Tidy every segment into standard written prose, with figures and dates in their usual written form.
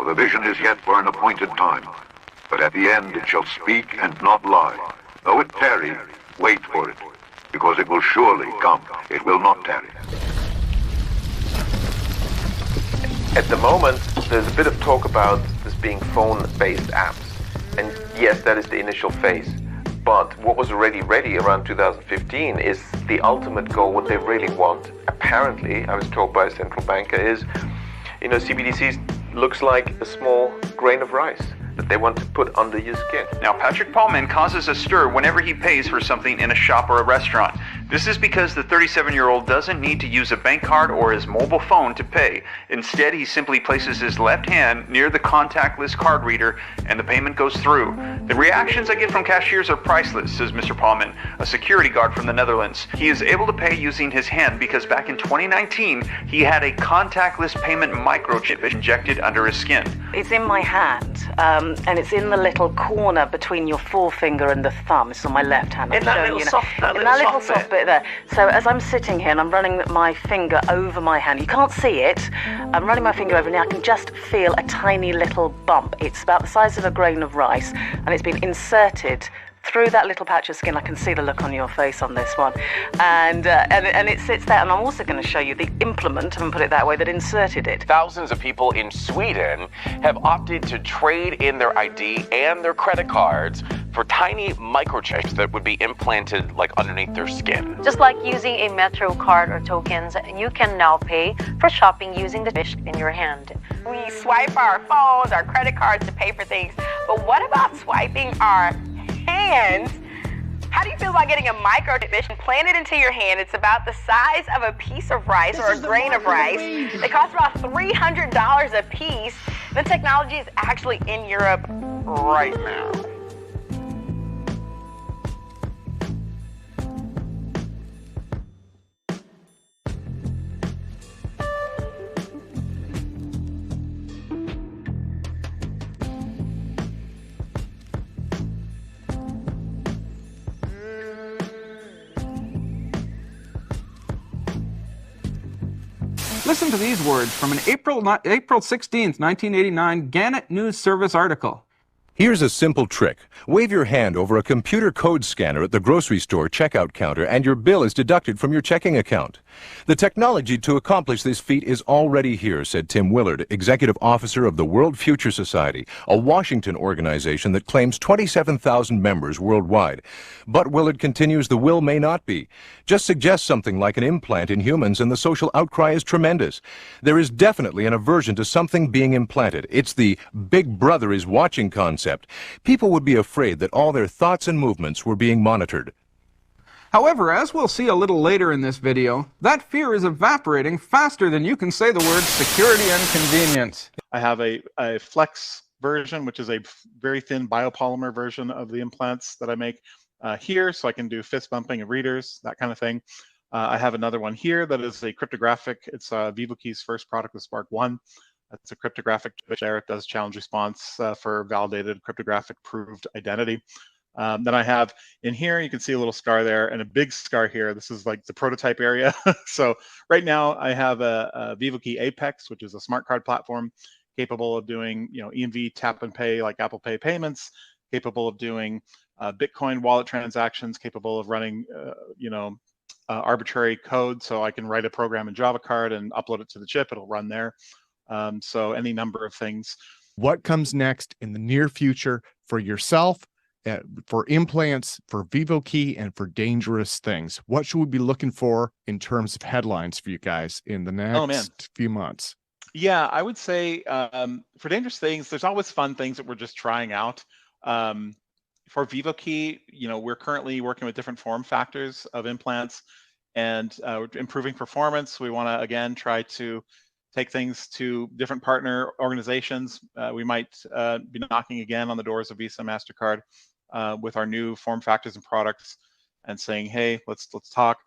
the vision is yet for an appointed time, but at the end it shall speak and not lie. Though it tarry, wait for it, because it will surely come. It will not tarry. At the moment, there's a bit of talk about this being phone-based apps. And yes, that is the initial phase. But what was already ready around 2015 is the ultimate goal. What they really want, apparently, I was told by a central banker, is, CBDCs looks like a small grain of rice that they want to put under your skin. Now, Patrick Paulman causes a stir whenever he pays for something in a shop or a restaurant. This is because the 37-year-old doesn't need to use a bank card or his mobile phone to pay. Instead, he simply places his left hand near the contactless card reader and the payment goes through. The reactions I get from cashiers are priceless, says Mr. Paulman, a security guard from the Netherlands. He is able to pay using his hand because back in 2019, he had a contactless payment microchip injected under his skin. It's in my hand, and it's in the little corner between your forefinger and the thumb. It's on my left hand. In that little soft bit there. So as I'm sitting here and I'm running my finger over my hand, you can't see it. I'm running my finger over and I can just feel a tiny little bump. It's about the size of a grain of rice, and it's been inserted through that little patch of skin. I can see the look on your face on this one. And it sits there, and I'm also going to show you the implement, and put it that way, that inserted it. Thousands of people in Sweden have opted to trade in their ID and their credit cards for tiny microchips that would be implanted underneath their skin. Just like using a Metro card or tokens, you can now pay for shopping using the fish in your hand. We swipe our phones, our credit cards to pay for things, but what about swiping our hands? How do you feel about getting a microchip implanted into your hand? It's about the size of a piece of rice or a grain of rice. They cost about $300 a piece. The technology is actually in Europe right now. Listen to these words from an April 16th, 1989 Gannett News Service article. Here's a simple trick. Wave your hand over a computer code scanner at the grocery store checkout counter and your bill is deducted from your checking account. The technology to accomplish this feat is already here, said Tim Willard, Executive Officer of the World Future Society, a Washington organization that claims 27,000 members worldwide. But Willard continues the will may not be. Just suggest something like an implant in humans and the social outcry is tremendous. There is definitely an aversion to something being implanted. It's the Big Brother is watching concept. People would be afraid that all their thoughts and movements were being monitored. However, as we'll see a little later in this video, that fear is evaporating faster than you can say the words security and convenience. I have a flex version, which is a very thin biopolymer version of the implants that I make here, so I can do fist bumping of readers, that kind of thing. I have another one here that is a cryptographic. It's VivoKey's first product, the Spark 1. It's a cryptographic chip there. It does challenge response for validated cryptographic proved identity. Then I have in here, you can see a little scar there and a big scar here. This is like the prototype area. So right now I have a VivoKey Apex, which is a smart card platform capable of doing, EMV tap and pay like Apple Pay payments, capable of doing Bitcoin wallet transactions, capable of running, arbitrary code. So I can write a program in Java card and upload it to the chip. It'll run there. So any number of things. What comes next in the near future for yourself, for implants, for VivoKey, and for dangerous things? What should we be looking for in terms of headlines for you guys in the next few months? Yeah, I would say for dangerous things, there's always fun things that we're just trying out. For VivoKey, we're currently working with different form factors of implants and improving performance. We want to, again, try to take things to different partner organizations. We might be knocking again on the doors of Visa, MasterCard with our new form factors and products and saying, hey, let's talk.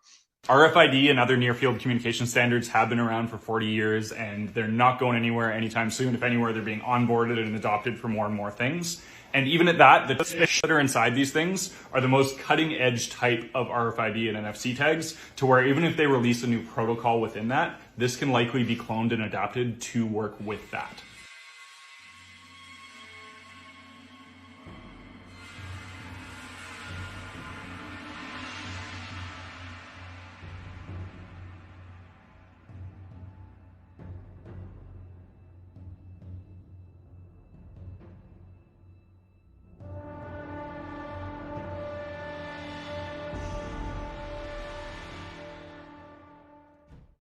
RFID and other near-field communication standards have been around for 40 years, and they're not going anywhere anytime soon. If anywhere, they're being onboarded and adopted for more and more things. And even at that, the chips that are inside these things are the most cutting-edge type of RFID and NFC tags, to where even if they release a new protocol within that, this can likely be cloned and adapted to work with that.